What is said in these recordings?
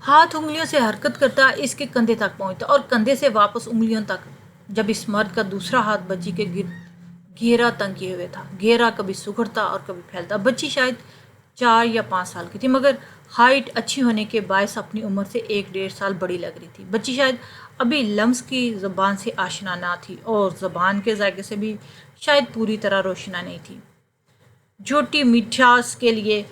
ہاتھ انگلیوں سے حرکت کرتا اس کے کندھے تک پہنچتا اور کندھے سے واپس انگلیوں تک، جب اس مرد کا دوسرا ہاتھ بچی کے گرد گھیرا تنگ کیے ہوئے تھا۔ گھیرا کبھی سکڑتا اور کبھی پھیلتا۔ بچی شاید 4 یا 5 سال کی تھی، مگر ہائٹ اچھی ہونے کے باعث اپنی عمر سے 1 ڈیڑھ سال بڑی لگ رہی تھی۔ بچی شاید ابھی لمس کی زبان سے آشنا نہ تھی اور زبان کے ذائقے سے بھی شاید پوری طرح روشنا نہیں تھی۔ جھوٹی مٹھاس کے لیے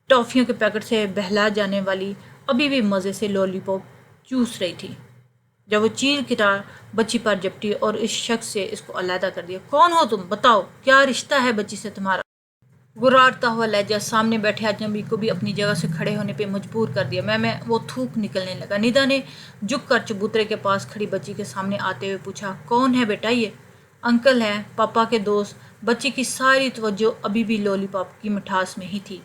ٹافیوں کے پیکٹ سے بہلا جانے والی ابھی بھی مزے سے لولی پاپ چوس رہی تھی جب وہ چیل کٹار بچی پر جپٹی اور اس شخص سے اس کو علیحدہ کر دیا۔ کون ہو تم؟ بتاؤ کیا رشتہ ہے بچی سے تمہارا؟ گرارتا ہوا لہجہ سامنے بیٹھے اجنبی کو بھی اپنی جگہ سے کھڑے ہونے پہ مجبور کر دیا۔ میں وہ تھوک نکلنے لگا۔ ندا نے جھک کر چبوترے کے پاس کھڑی بچی کے سامنے آتے ہوئے پوچھا، کون ہے بیٹا یہ؟ انکل ہیں، پاپا کے دوست۔ بچی کی ساری توجہ ابھی بھی لولی پاپ کی مٹھاس میں ہی تھی۔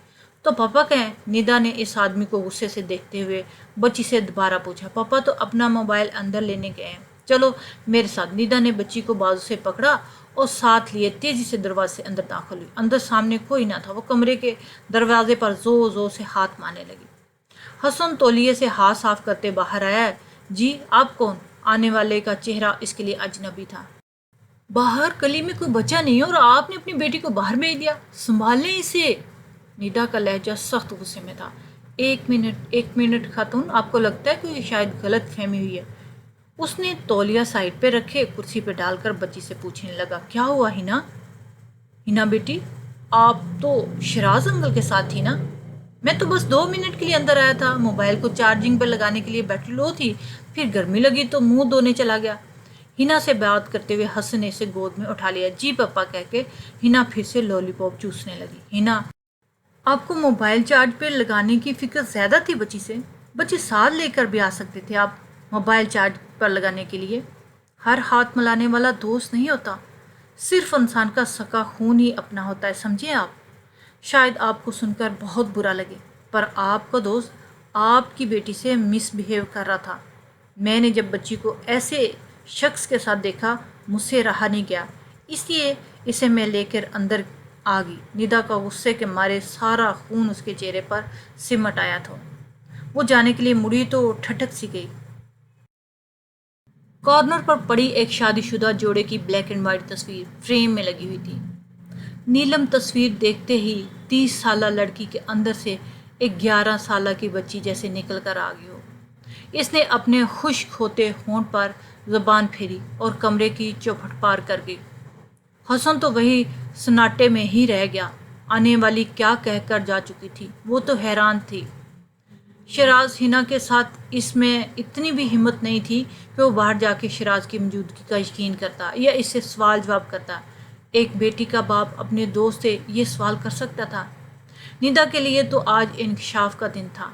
تو پاپا کہیں؟ ندا نے اس آدمی کو غصے سے دیکھتے ہوئے بچی سے دوبارہ پوچھا۔ پاپا تو اپنا موبائل اندر لینے گئے ہیں، چلو میرے ساتھ۔ ندا نے بچی کو بازو سے پکڑا اور ساتھ لیے تیزی سے دروازے سے اندر داخل ہوئی۔ اندر سامنے کوئی نہ تھا۔ وہ کمرے کے دروازے پر زور زور سے ہاتھ مارنے لگی۔ حسن تولیے سے ہاتھ صاف کرتے باہر آیا۔ جی آپ کون؟ آنے والے کا چہرہ اس کے لیے اجنبی تھا۔ باہر گلی میں کوئی بچہ نہیں اور آپ نے اپنی بیٹی کو باہر بھیج دیا، سنبھال لیں اسے۔ ندا کا لہجہ سخت غصے میں تھا۔ ایک منٹ خاتون، آپ کو لگتا ہے کہ شاید غلط فہمی ہوئی ہے؟ اس نے تولیہ سائڈ پہ رکھے کرسی پہ ڈال کر بچی سے پوچھنے لگا، کیا ہوا ہنا؟ ہنا بیٹی، آپ تو شراز انکل کے ساتھ تھی نا؟ میں تو بس 2 منٹ کے لیے اندر آیا تھا، موبائل کو چارجنگ پہ لگانے کے لیے بیٹری لو تھی، پھر گرمی لگی تو منہ دھونے چلا گیا۔ ہنا سے بات کرتے ہوئے حسن نے اسے گود میں اٹھا لیا۔ جی پپا کہہ کے ہنا پھر سے لولی پاپ چوسنے لگی۔ ہنا، آپ کو موبائل چارج پہ لگانے کی فکر زیادہ تھی بچی سے؟ بچے ساتھ لے کر بھی آ سکتے تھے آپ موبائل چارج پر لگانے کے لیے۔ ہر ہاتھ ملانے والا دوست نہیں ہوتا، صرف انسان کا سکا خون ہی اپنا ہوتا ہے، سمجھے آپ؟ شاید آپ کو سن کر بہت برا لگے، پر آپ کا دوست آپ کی بیٹی سے مس بہیو کر رہا تھا۔ میں نے جب بچی کو ایسے شخص کے ساتھ دیکھا مجھ سے رہا نہیں گیا، اس لیے اسے میں لے کر اندر آ گئی۔ ندا کا غصے کے مارے سارا خون اس کے چہرے پر سمٹ آیا تھا۔ وہ جانے کے لیے مڑی تو ٹھٹک سی گئی۔ کارنر پر پڑی ایک شادی شدہ جوڑے کی بلیک اینڈ وائٹ تصویر فریم میں لگی ہوئی تھی۔ نیلم تصویر دیکھتے ہی 30 سالہ لڑکی کے اندر سے ایک 11 سالہ کی بچی جیسے نکل کر آ گئی ہو۔ اس نے اپنے خشک ہوتے ہونٹ پر زبان پھیری اور کمرے کی چوکھٹ پار کر گئی۔ حسن تو وہی سناٹے میں ہی رہ گیا۔ آنے والی کیا کہہ کر جا چکی تھی، وہ تو حیران تھی۔ شراز ہنا کے ساتھ اس میں اتنی بھی ہمت نہیں تھی کہ وہ باہر جا کے شراز کی موجودگی کا یقین کرتا یا اس سے سوال جواب کرتا۔ ایک بیٹی کا باپ اپنے دوست سے یہ سوال کر سکتا تھا؟ ندا کے لیے تو آج انکشاف کا دن تھا۔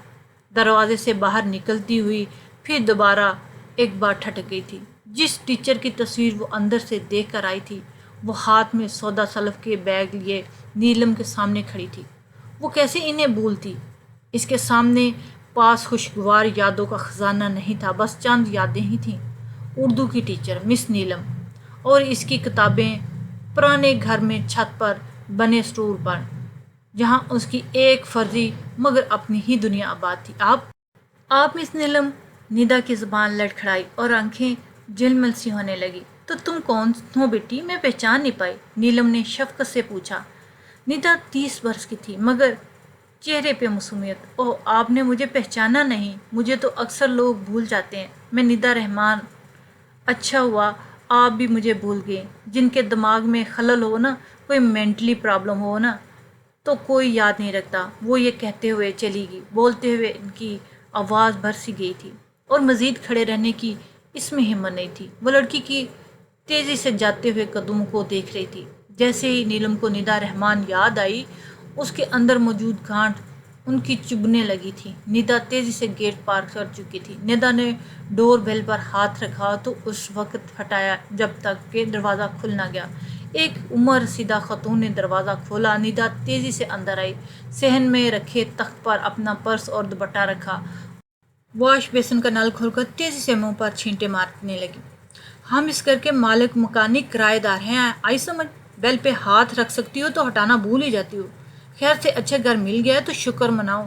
دروازے سے باہر نکلتی ہوئی پھر دوبارہ ایک بار ٹھٹک گئی تھی۔ جس ٹیچر کی تصویر وہ اندر سے دیکھ کر آئی تھی، وہ ہاتھ میں سودا سلف کے بیگ لیے نیلم کے سامنے کھڑی تھی۔ وہ کیسے انہیں بھولتی؟ اس کے سامنے پاس خوشگوار یادوں کا خزانہ نہیں تھا، بس چند یادیں ہی تھیں۔ اردو کی ٹیچر مس نیلم اور اس کی کتابیں، پرانے گھر میں چھت پر بنے اسٹور پر، جہاں اس کی ایک فرضی مگر اپنی ہی دنیا آباد تھی۔ آپ مس نیلم؟ ندا کی زبان لڑکھڑائی اور آنکھیں جلمل سی ہونے لگی۔ تو تم کون ہو بیٹی؟ میں پہچان نہیں پائی، نیلم نے شفقت سے پوچھا۔ ندا 30 برس کی تھی، مگر چہرے پہ معصومیت۔ اوہ، آپ نے مجھے پہچانا نہیں؟ مجھے تو اکثر لوگ بھول جاتے ہیں۔ میں ندا رحمان۔ اچھا ہوا آپ بھی مجھے بھول گئے۔ جن کے دماغ میں خلل ہو نا، کوئی مینٹلی پرابلم ہو نا، تو کوئی یاد نہیں رکھتا۔ وہ یہ کہتے ہوئے چلی گئی۔ بولتے ہوئے ان کی آواز بھر سی گئی تھی اور مزید کھڑے رہنے کی اس میں ہمت نہیں تھی۔ وہ لڑکی کی تیزی سے جاتے ہوئے قدموں کو دیکھ رہی تھی۔ جیسے ہی نیلم کو ندا رحمان یاد آئی، اس کے اندر موجود گھاٹ ان کی چبھنے لگی تھی۔ ندا تیزی سے گیٹ پار کر چکی تھی۔ ندا نے ڈور بیل پر ہاتھ رکھا تو اس وقت ہٹایا جب تک کہ دروازہ کھل نہ گیا۔ ایک عمر رسیدہ خاتون نے دروازہ کھولا۔ ندا تیزی سے اندر آئی، صحن میں رکھے تخت پر اپنا پرس اور دوپٹہ رکھا، واش بیسن کا نل کھول کر تیزی سے منہ پر چھینٹے مارنے لگی۔ ہم اس گھر کے مالک مکانی کرایہ دار ہیں، آئی سمجھ؟ بیل پہ ہاتھ رکھ سکتی ہو تو ہٹانا بھول ہی جاتی ہو۔ خیر سے اچھا گھر مل گیا ہے تو شکر مناؤ۔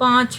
5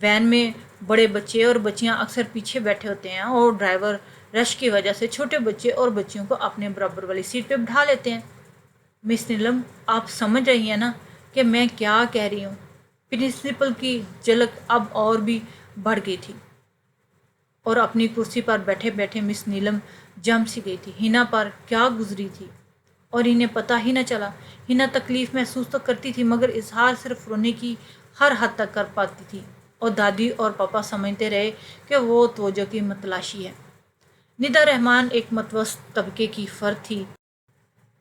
وین میں بڑے بچے اور بچیاں اکثر پیچھے بیٹھے ہوتے ہیں اور ڈرائیور رش کی وجہ سے چھوٹے بچے اور بچیوں کو اپنے برابر والی سیٹ پہ بٹھا لیتے ہیں۔ مس نیلم، آپ سمجھ رہی ہیں نا کہ میں کیا کہہ رہی ہوں؟ پرنسپل کی جھلک اب اور بھی بڑھ گئی تھی اور اپنی کرسی پر بیٹھے بیٹھے مس نیلم جم سی گئی تھی۔ ہینا پر کیا گزری تھی اور انہیں پتہ ہی نہ چلا۔ ہینا تکلیف محسوس تو کرتی تھی مگر اظہار صرف رونے کی ہر حد تک کر پاتی تھی، اور دادی اور پاپا سمجھتے رہے کہ وہ توجہ کی متلاشی ہے۔ ندا رحمان ایک متوسط طبقے کی فرد تھی۔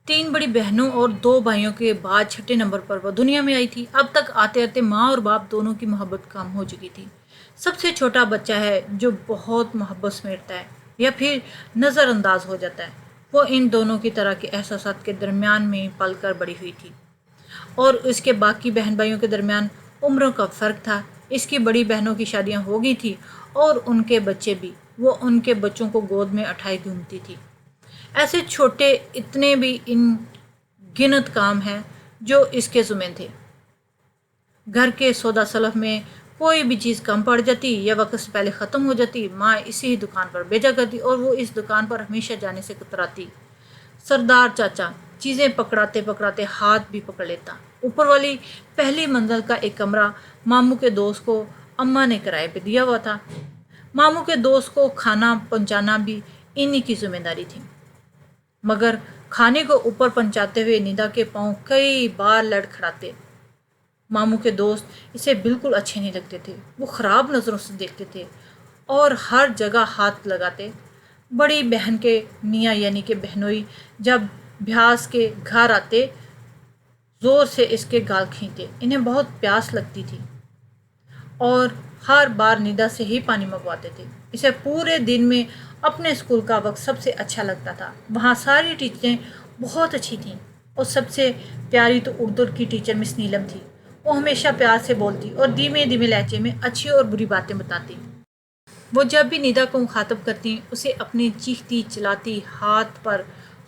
3 بڑی بہنوں اور 2 بھائیوں کے بعد چھٹے نمبر پر وہ دنیا میں آئی تھی۔ اب تک آتے آتے ماں اور باپ دونوں کی محبت کم ہو چکی تھی۔ سب سے چھوٹا بچہ ہے جو بہت محبت سمیٹتا ہے یا پھر نظر انداز ہو جاتا ہے۔ وہ ان دونوں کی طرح کے احساسات کے درمیان میں پل کر بڑی ہوئی تھی، اور اس کے باقی بہن بھائیوں کے درمیان عمروں کا فرق تھا۔ اس کی بڑی بہنوں کی شادیاں ہو گئی تھیں اور ان کے بچے بھی۔ وہ ان کے بچوں کو گود میں اٹھائے گھومتی تھی۔ ایسے چھوٹے اتنے بھی ان گنت کام ہیں جو اس کے ذمہ تھے۔ گھر کے سودا سلف میں کوئی بھی چیز کم پڑ جاتی یا وقت سے پہلے ختم ہو جاتی، ماں اسی دکان پر بھیجا کرتی اور وہ اس دکان پر ہمیشہ جانے سے کتراتی۔ سردار چاچا چیزیں پکڑاتے پکڑاتے ہاتھ بھی پکڑ لیتا۔ اوپر والی پہلی منزل کا ایک کمرہ ماموں کے دوست کو اماں نے کرائے پہ دیا ہوا تھا۔ ماموں کے دوست کو کھانا پہنچانا بھی انہی کی ذمہ داری تھی، مگر کھانے کو اوپر پہنچاتے ہوئے ندا کے پاؤں کئی بار لڑکھڑاتے۔ ماموں کے دوست اسے بالکل اچھے نہیں لگتے تھے۔ وہ خراب نظروں سے دیکھتے تھے اور ہر جگہ ہاتھ لگاتے۔ بڑی بہن کے میاں یعنی کہ بہنوئی جب بھیاس کے گھر آتے زور سے اس کے گال کھینچتے۔ انہیں بہت پیاس لگتی تھی اور ہر بار ندا سے ہی پانی منگواتے تھے۔ اسے پورے دن میں اپنے اسکول کا وقت سب سے اچھا لگتا تھا۔ وہاں ساری ٹیچریں بہت اچھی تھیں اور سب سے پیاری تو اردو کی ٹیچر مس نیلم تھی۔ وہ ہمیشہ پیار سے بولتی اور دھیمے دھیمے لہجے میں اچھی اور بری باتیں بتاتی۔ وہ جب بھی ندا کو مخاطب کرتی اسے اپنی چیختی چلاتی ہاتھ پر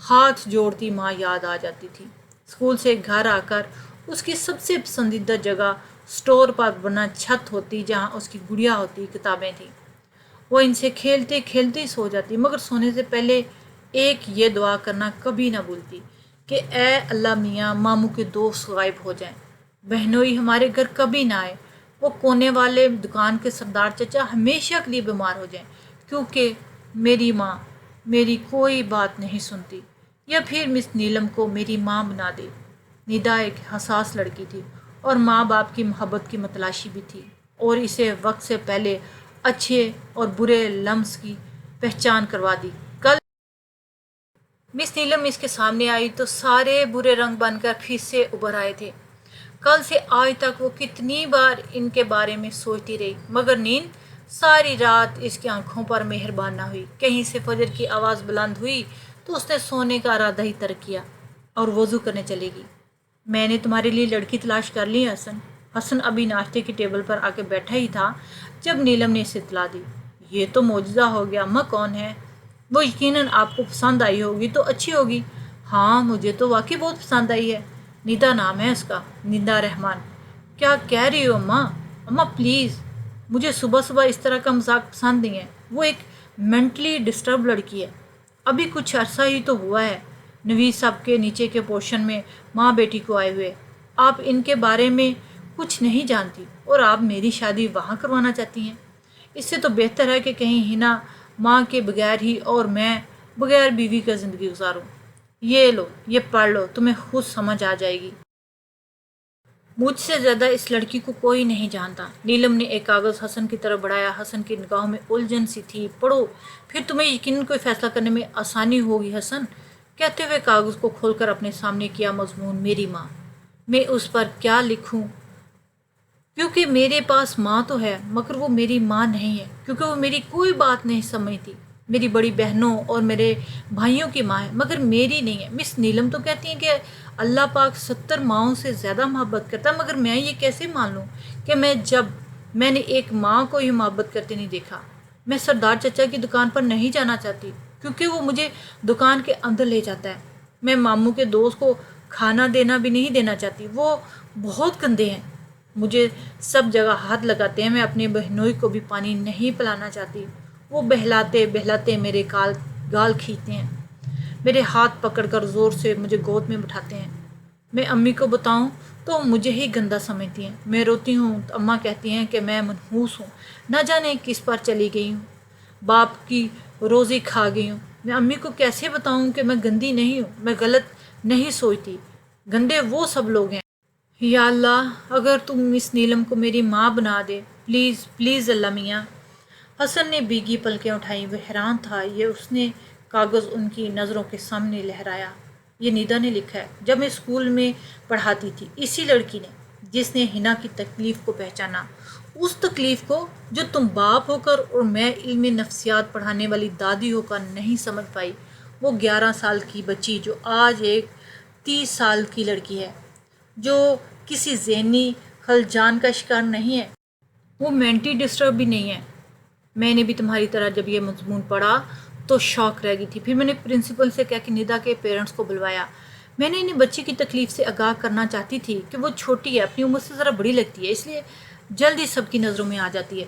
ہاتھ جوڑتی ماں یاد آ جاتی تھی۔ اسکول سے گھر آ کر اس کی سب سے پسندیدہ جگہ اسٹور پر بنا چھت ہوتی جہاں اس کی گڑیا ہوتی کتابیں تھیں۔ وہ ان سے کھیلتے کھیلتے ہی سو جاتی مگر سونے سے پہلے ایک یہ دعا کرنا کبھی نہ بھولتی کہ اے اللہ میاں ماموں کے دوست غائب ہو جائیں، بہنوئی ہمارے گھر کبھی نہ آئے، وہ کونے والے دکان کے سردار چچا ہمیشہ کے لیے بیمار ہو جائیں، کیونکہ میری ماں میری کوئی بات نہیں سنتی، یا پھر مس نیلم کو میری ماں بنا دے۔ ندا ایک حساس لڑکی تھی اور ماں باپ کی محبت کی متلاشی بھی تھی، اور اسے وقت سے پہلے اچھے اور برے لمس کی پہچان کروا دی۔ کل مس نیلم اس کے سامنے آئی تو سارے برے رنگ بن کر پھر سے ابھر آئے تھے۔ کل سے آج تک وہ کتنی بار ان کے بارے میں سوچتی رہی مگر نیند ساری رات اس کی آنکھوں پر مہربان نہ ہوئی۔ کہیں سے فجر کی آواز بلند ہوئی تو اس نے سونے کا ارادہ ہی ترک کیا اور وضو کرنے چلے گی۔ میں نے تمہارے لیے لڑکی تلاش کر لی ہے حسن۔ حسن ابھی ناشتے کی ٹیبل پر آ کے بیٹھا ہی تھا جب نیلم نے اسے اطلاع دی۔ یہ تو معجزہ ہو گیا، اماں کون ہے؟ وہ یقیناً آپ کو پسند آئی ہوگی تو اچھی ہوگی۔ ہاں مجھے تو واقعی بہت پسند آئی ہے، ندا نام ہے اس کا، ندا رحمان۔ کیا کہہ رہی ہو اماں؟ اماں پلیز، مجھے صبح صبح اس طرح کا مذاق پسند نہیں ہے۔ وہ ایک مینٹلی ڈسٹرب لڑکی ہے، ابھی کچھ عرصہ ہی تو ہوا ہے نویز صاحب کے نیچے کے پورشن میں ماں بیٹی کو آئے ہوئے۔ آپ ان کے بارے میں کچھ نہیں جانتی اور آپ میری شادی وہاں کروانا چاہتی ہیں۔ اس سے تو بہتر ہے کہ کہیں ہینا ماں کے بغیر ہی اور میں بغیر بیوی کا زندگی گزاروں۔ یہ لو، یہ پڑھ لو، تمہیں خود سمجھ آ جائے گی۔ مجھ سے زیادہ اس لڑکی کو کوئی نہیں جانتا۔ نیلم نے ایک کاغذ حسن کی طرف بڑھایا۔ حسن کی نگاہوں میں الجھن سی تھی۔ پڑھو، پھر تمہیں یقیناً کوئی فیصلہ کرنے میں آسانی ہوگی حسن، کہتے ہوئے کاغذ کو کھول کر اپنے سامنے کیا۔ مضمون میری ماں، میں اس پر کیا لکھوں؟ کیونکہ میرے پاس ماں تو ہے مگر وہ میری ماں نہیں ہے، کیونکہ وہ میری کوئی بات نہیں سمجھتی۔ میری بڑی بہنوں اور میرے بھائیوں کی ماں ہے مگر میری نہیں ہے۔ مس نیلم تو کہتی ہیں کہ اللہ پاک 70 ماؤں سے زیادہ محبت کرتا ہے، مگر میں یہ کیسے مان لوں کہ میں نے ایک ماں کو ہی محبت کرتے نہیں دیکھا۔ میں سردار چچا کی دکان پر نہیں جانا چاہتی کیونکہ وہ مجھے دکان کے اندر لے جاتا ہے۔ میں ماموں کے دوست کو کھانا دینا بھی نہیں دینا چاہتی، وہ بہت گندے ہیں۔ مجھے سب جگہ ہاتھ لگاتے ہیں، میں اپنی بہنوئی کو بھی پانی نہیں پلانا چاہتی۔ وہ بہلاتے بہلاتے میرے گال کھینچتے ہیں، میرے ہاتھ پکڑ کر زور سے مجھے گود میں بٹھاتے ہیں۔ میں امی کو بتاؤں تو مجھے ہی گندا سمجھتی ہیں۔ میں روتی ہوں تو اماں کہتی ہیں کہ میں منحوس ہوں، نہ جانے کس پر چلی گئی ہوں، باپ کی روزی کھا گئی ہوں۔ میں امی کو کیسے بتاؤں کہ میں گندی نہیں ہوں، میں غلط نہیں سوچتی، گندے وہ سب لوگ ہیں۔ یا اللہ، اگر تم اس نیلم کو میری ماں بنا دے، پلیز پلیز اللہ میاں۔ حسن نے بھیگی پلکیں اٹھائیں، وہ حیران تھا۔ یہ اس نے کاغذ ان کی نظروں کے سامنے لہرایا۔ یہ نیدا نے لکھا ہے، جب میں اسکول میں پڑھاتی تھی، اسی لڑکی نے جس نے حنا کی تکلیف کو پہچانا، اس تکلیف کو جو تم باپ ہو کر اور میں علم نفسیات پڑھانے والی دادی ہو کر نہیں سمجھ پائی۔ وہ 11 سال کی بچی جو آج ایک 30 سال کی لڑکی ہے، جو کسی ذہنی خلجان کا شکار نہیں ہے، وہ مینٹلی ڈسٹرب بھی نہیں ہے۔ میں نے بھی تمہاری طرح جب یہ مضمون پڑھا تو شوق رہ گئی تھی۔ پھر میں نے پرنسپل سے کہا کہ نیدا کے پیرنٹس کو بلوایا۔ میں نے انہیں بچی کی تکلیف سے آگاہ کرنا چاہتی تھی کہ وہ چھوٹی ہے، اپنی عمر سے ذرا بڑی لگتی ہے، اس لیے جلدی سب کی نظروں میں آ جاتی ہے،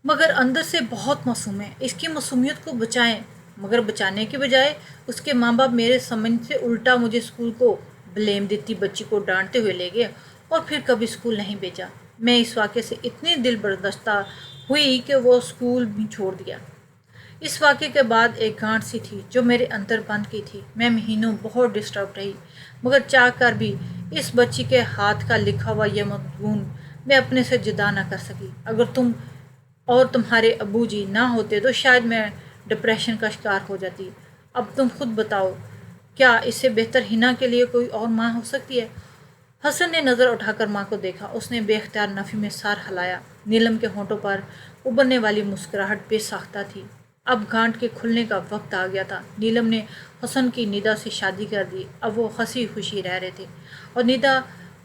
مگر اندر سے بہت معصوم ہے۔ اس کی معصومیت کو بچائیں۔ مگر بچانے کے بجائے اس کے ماں باپ میرے سمجھ سے الٹا مجھے اسکول کو بلیم دیتی بچی کو ڈانٹتے ہوئے لے گئے اور پھر کبھی اسکول نہیں بھیجا۔ میں اس واقعے سے اتنی دل برداشتہ ہوئی کہ وہ اسکول بھی چھوڑ دیا۔ اس واقعے کے بعد ایک گانٹھ سی تھی جو میرے اندر بند کی تھی۔ میں مہینوں بہت ڈسٹرب رہی، مگر چاہ کر بھی اس بچی کے ہاتھ کا لکھا ہوا یہ مضمون میں اپنے سے جدا نہ کر سکی۔ اگر تم اور تمہارے ابو جی نہ ہوتے تو شاید میں ڈپریشن کا شکار ہو جاتی۔ اب تم خود بتاؤ، کیا اس سے بہتر حنا کے لیے کوئی اور ماں ہو سکتی ہے؟ حسن نے نظر اٹھا کر ماں کو دیکھا۔ اس نے بے اختیار نفی میں سر ہلایا۔ نیلم کے ہونٹوں پر ابھرنے والی مسکراہٹ بے ساختہ تھی۔ اب گانٹھ کے کھلنے کا وقت آ گیا تھا۔ نیلم نے حسن کی نیدا سے شادی کر دی۔ اب وہ ہنسی خوشی رہ رہے تھے اور نیدا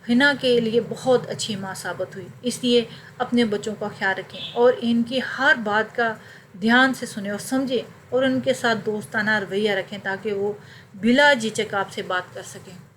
حنا کے لیے بہت اچھی ماں ثابت ہوئی۔ اس لیے اپنے بچوں کا خیال رکھیں اور ان کی ہر بات کا دھیان سے سنیں اور سمجھیں اور ان کے ساتھ دوستانہ رویہ رکھیں تاکہ وہ بلا جھجک آپ سے بات کر سکیں۔